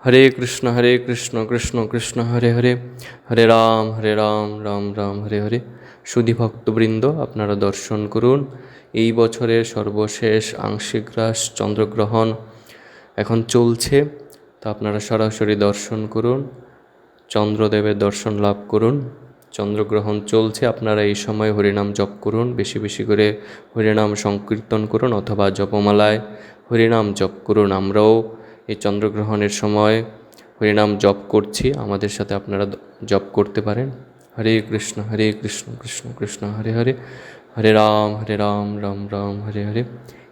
হরে কৃষ্ণ কৃষ্ণ কৃষ্ণ হরে হরে, হরে রাম রাম রাম হরে হরে। সুধী ভক্তবৃন্দ, আপনারা দর্শন করুন। এই বছরের সর্বশেষ আংশিক গ্রাস চন্দ্রগ্রহণ এখন চলছে, তা আপনারা সরাসরি দর্শন করুন, চন্দ্রদেবের দর্শন লাভ করুন। চন্দ্রগ্রহণ চলছে, আপনারা এই সময় হরিনাম জপ করুন, বেশি বেশি করে হরিনাম সংকীর্তন করুন অথবা জপমালায় হরিনাম জপ করুন। আমরাও এই চন্দ্রগ্রহণের সময় হরিনাম জপ করছি, আমাদের সাথে আপনারা জপ করতে পারেন। হরে কৃষ্ণ কৃষ্ণ কৃষ্ণ হরে হরে, হরে রাম রাম রাম হরে হরে।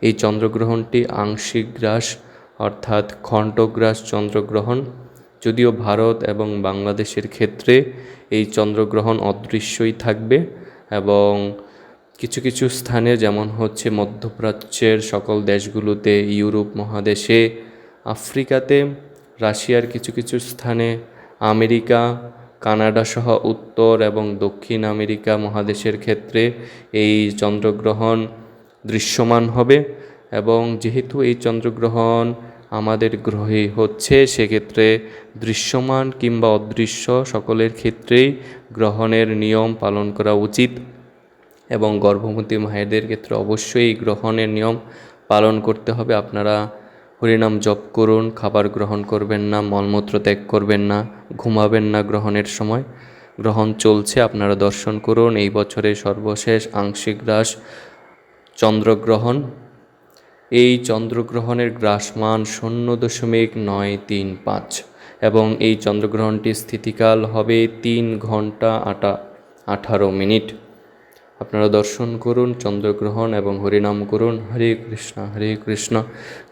এই চন্দ্রগ্রহণটি আংশিক গ্রাস অর্থাৎ খণ্ডগ্রাস চন্দ্রগ্রহণ। যদিও ভারত এবং বাংলাদেশের ক্ষেত্রে এই চন্দ্রগ্রহণ অদৃশ্যই থাকবে, এবং কিছু কিছু স্থানে যেমন হচ্ছে মধ্যপ্রাচ্যের সকল দেশগুলোতে, ইউরোপ মহাদেশে, আফ্রিকাতে, রাশিয়ার কিছু কিছু স্থানে, আমেরিকা, কানাডা সহ উত্তর এবং দক্ষিণ আমেরিকা মহাদেশের ক্ষেত্রে এই চন্দ্রগ্রহণ দৃশ্যমান হবে। এবং যেহেতু এই চন্দ্রগ্রহণ আমাদের গ্রহে হচ্ছে, সেক্ষেত্রে দৃশ্যমান কিংবা অদৃশ্য সকলের ক্ষেত্রেই গ্রহণের নিয়ম পালন করা উচিত। এবং গর্ভবতী মায়েদের ক্ষেত্রে অবশ্যই এই গ্রহণের নিয়ম পালন করতে হবে। আপনারা হরিনাম জপ করুন, খাবার গ্রহণ করবেন না, মলমূত্র ত্যাগ করবেন না, ঘুমাবেন না গ্রহণের সময়। গ্রহণ চলছে, আপনারা দর্শন করুন। এই বছরের সর্বশেষ আংশিক গ্রাস চন্দ্রগ্রহণ। এই চন্দ্রগ্রহণের গ্রাসমান 0.935 এবং এই চন্দ্রগ্রহণটির স্থিতিকাল হবে 3 ঘন্টা 18 মিনিট। আপনারা দর্শন করুন, চন্দ্রগ্রহণ এবং হরিনাম করুন। হরে কৃষ্ণ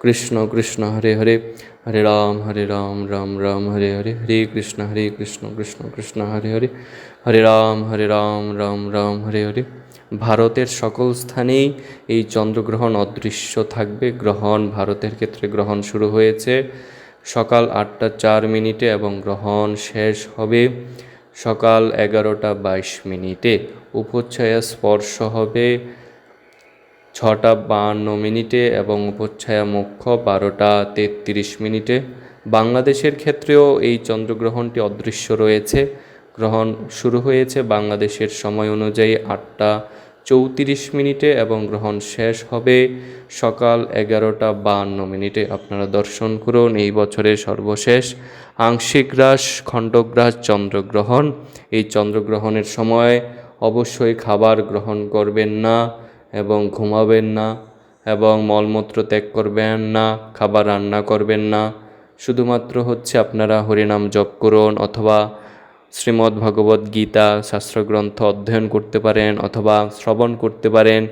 কৃষ্ণ কৃষ্ণ হরে হরে, হরে রাম রাম রাম হরে হরে, হরে কৃষ্ণ কৃষ্ণ কৃষ্ণ হরে হরে, হরে রাম রাম রাম হরে হরে। ভারতের সকল স্থানেই এই চন্দ্রগ্রহণ অদৃশ্য থাকবে। গ্রহণ ভারতের ক্ষেত্রে গ্রহণ শুরু হয়েছে সকাল 8:04 এবং গ্রহণ শেষ হবে সকাল 11:22। উপচ্ছায়া স্পর্শ হবে 6:52 এবং উপচ্ছায়া মোক্ষ 12:33। বাংলাদেশের ক্ষেত্রেও এই চন্দ্রগ্রহণটি অদৃশ্য রয়েছে। গ্রহণ শুরু হয়েছে বাংলাদেশের সময় অনুযায়ী 8:34 এবং গ্রহণ শেষ হবে সকাল 11:52। আপনারা দর্শন করুন এই বছরের সর্বশেষ আংশিক গ্রাস খণ্ডগ্রাস চন্দ্রগ্রহণ। এই চন্দ্রগ্রহণের সময় অবশ্যই খাবার গ্রহণ করবেন না এবং ঘুমাবেন না এবং মলমূত্র ত্যাগ করবেন না, খাবার রান্না করবেন না। শুধুমাত্র হচ্ছে আপনারা হরিনাম জপ করুন অথবা শ্রীমদ্ ভগবদ্ গীতা শাস্ত্রগ্রন্থ অধ্যয়ন করতে পারেন অথবা শ্রবণ করতে পারেন।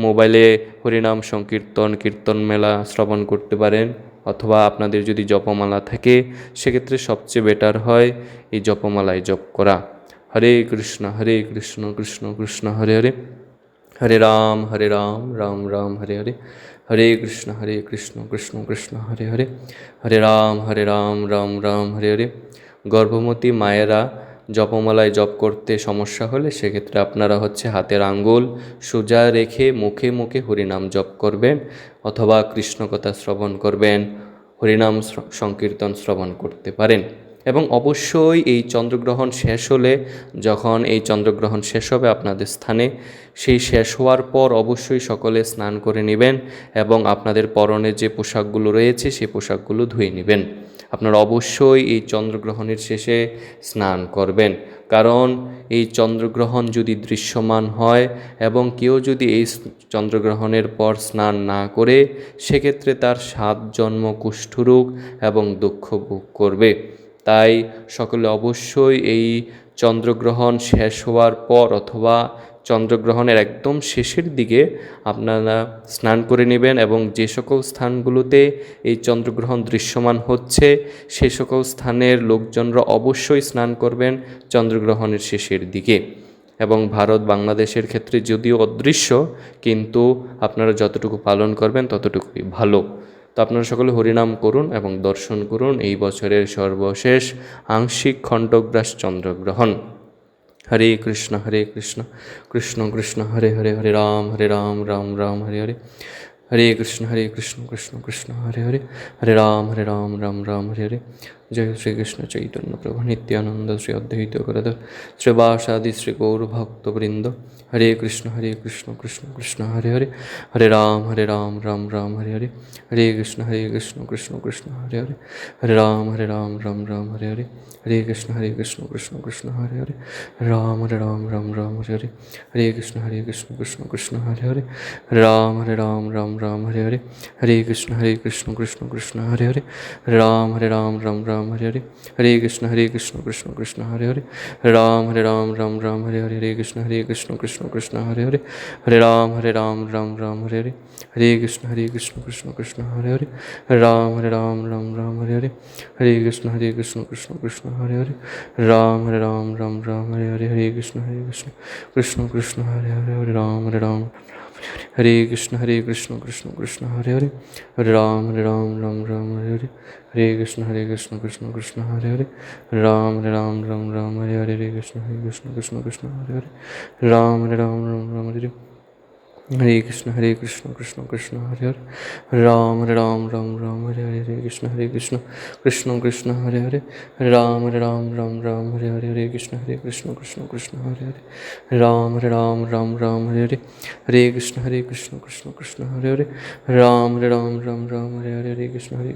মোবাইলে হরিনাম সংকীর্তন কীর্তন মেলা শ্রবণ করতে পারেন, অথবা আপনাদের যদি জপমালা থাকে সেক্ষেত্রে সবচেয়ে বেটার হয় এই জপমালায় জপ করা। হরে কৃষ্ণ কৃষ্ণ কৃষ্ণ হরে হরে, হরে রাম রাম রাম হরে হরে, হরে কৃষ্ণ কৃষ্ণ কৃষ্ণ হরে হরে, হরে রাম রাম রাম হরে হরে। গর্ভবতী মায়েরা জপমালায় জপ করতে সমস্যা হলে সেক্ষেত্রে আপনারা হচ্ছে হাতের আঙ্গুল সোজা রেখে মুখে মুখে হরিনাম জপ করবেন অথবা কৃষ্ণকথা শ্রবণ করবেন, হরিনাম সংকীর্তন শ্রবণ করতে পারেন। এবং অবশ্যই এই চন্দ্রগ্রহণ শেষ হলে, যখন এই চন্দ্রগ্রহণ শেষ হবে আপনাদের স্থানে, সেই শেষ হওয়ার পর অবশ্যই সকলে স্নান করে নেবেন এবং আপনাদের পরনে যে পোশাকগুলো রয়েছে সেই পোশাকগুলো ধুয়ে নেবেন। আপনারা অবশ্যই এই চন্দ্রগ্রহণের শেষে স্নান করবেন, কারণ এই চন্দ্রগ্রহণ যদি দৃশ্যমান হয় এবং কেউ যদি এই চন্দ্রগ্রহণের পর স্নান না করে, সেক্ষেত্রে তার 7 জন্ম কুষ্ঠরোগ এবং দুঃখ ভোগ করবে। তাই সকলে অবশ্যই এই চন্দ্রগ্রহণ শেষ হওয়ার পর অথবা চন্দ্রগ্রহণের একদম শেষের দিকে আপনারা স্নান করে নেবেন এবং যে সকল স্থানগুলোতে এই চন্দ্রগ্রহণ দৃশ্যমান হচ্ছে সে সকল স্থানের লোকজনরা অবশ্যই স্নান করবেন চন্দ্রগ্রহণের শেষের দিকে। এবং ভারত বাংলাদেশের ক্ষেত্রে যদিও অদৃশ্য, কিন্তু আপনারা যতটুকু পালন করবেন ততটুকুই ভালো। তো আপনারা সকলে হরিনাম করুন এবং দর্শন করুন এই বছরের সর্বশেষ আংশিক খণ্ডগ্রাস চন্দ্রগ্রহণ। হরে কৃষ্ণ কৃষ্ণ কৃষ্ণ হরে হরে, হরে রাম রাম রাম হরে হরে, हरे कृष्ण कृष्ण कृष्ण हरे हरे, हरे राम राम राम हरे हरे। जय श्री कृष्ण चैतन्य प्रभु नित्यानंद श्री अद्वैत गदाधर श्रीवासादि श्री गौर भक्तवृंद। हरे कृष्ण कृष्ण कृष्ण हरे हरे, हरे राम राम हरे हरे, हरे कृष्ण कृष्ण कृष्ण हरे हरे, हरे राम राम हरे हरे, हरे कृष्ण कृष्ण कृष्ण हरे हरे, हरे राम राम हरे हरे, हरे कृष्ण कृष्ण कृष्ण हरे हरे, हरे राम राम हरे हरे, हरे कृष्ण कृष्ण कृष्ण हरे हरे, हरे राम राम हरे हरे, हरे कृष्ण कृष्ण कृष्ण हरे हरे, हरे राम राम हरे हरे, हरे कृष्ण कृष्ण कृष्ण हरे हरे, हरे राम राम हरे हरे, हरे कृष्ण कृष्ण कृष्ण हरे हरे, हरे राम राम हरे हरे, हरे कृष्ण कृष्ण कृष्ण हरे हरे, हरे राम राम हरे हरे, हरे कृष्ण कृष्ण कृष्ण हरे हरे, हरे राम हरे कृष्ण कृष्ण कृष्ण हरे हरे, हरे राम राम हरे हरे, हरे कृष्ण कृष्ण कृष्ण हरे हरे, हरे राम राम हरे हरे, हरे कृष्ण कृष्ण कृष्ण हरे हरे, हरे राम राम हरे हरे, हरे कृष्ण कृष्ण कृष्ण हरे हरे, हरे राम राम हरे हरे, हरे कृष्ण कृष्ण कृष्ण हरे हरे, हरे राम राम हरे हरे, हरे कृष्ण कृष्ण कृष्ण हरे हरे, हरे राम राम हरे हरे, हरे कृष्ण कृष्ण कृष्ण हरे हरे, हरे राम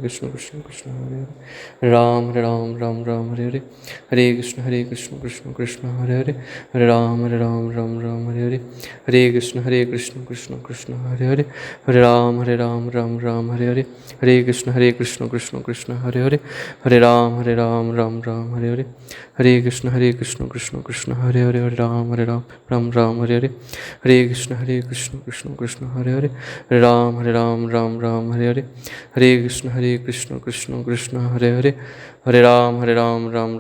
राम हरे हरे, हरे कृष्ण कृष्ण कृष्ण हरे हरे, हरे राम राम हरे हरे, हरे कृष्ण कृष्ण कृष्ण हरे हरे, हरे राम राम हरे हरे, हरे कृष्ण कृष्ण कृष्ण हरे हरे, हरे राम राम हरे हरे, हरे कृष्ण कृष्ण कृष्ण हरे हरे, हरे राम राम हरे हरे, हरे कृष्ण कृष्ण कृष्ण हरे हरे, हरे राम राम हरे हरे, हरे कृष्ण कृष्ण कृष्ण हरे हरे, हरे राम राम हरे हरे, हरे कृष्ण कृष्ण कृष्ण हरे हरे, हरे राम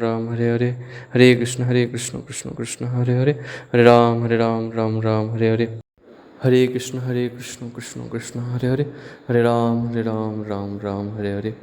राम हरे हरे, हरे कृष्ण कृष्ण कृष्ण हरे हरे, हरे राम राम हरे हरे, हरे कृष्ण कृष्ण कृष्ण हरे हरे, हरे राम राम हरे हरे,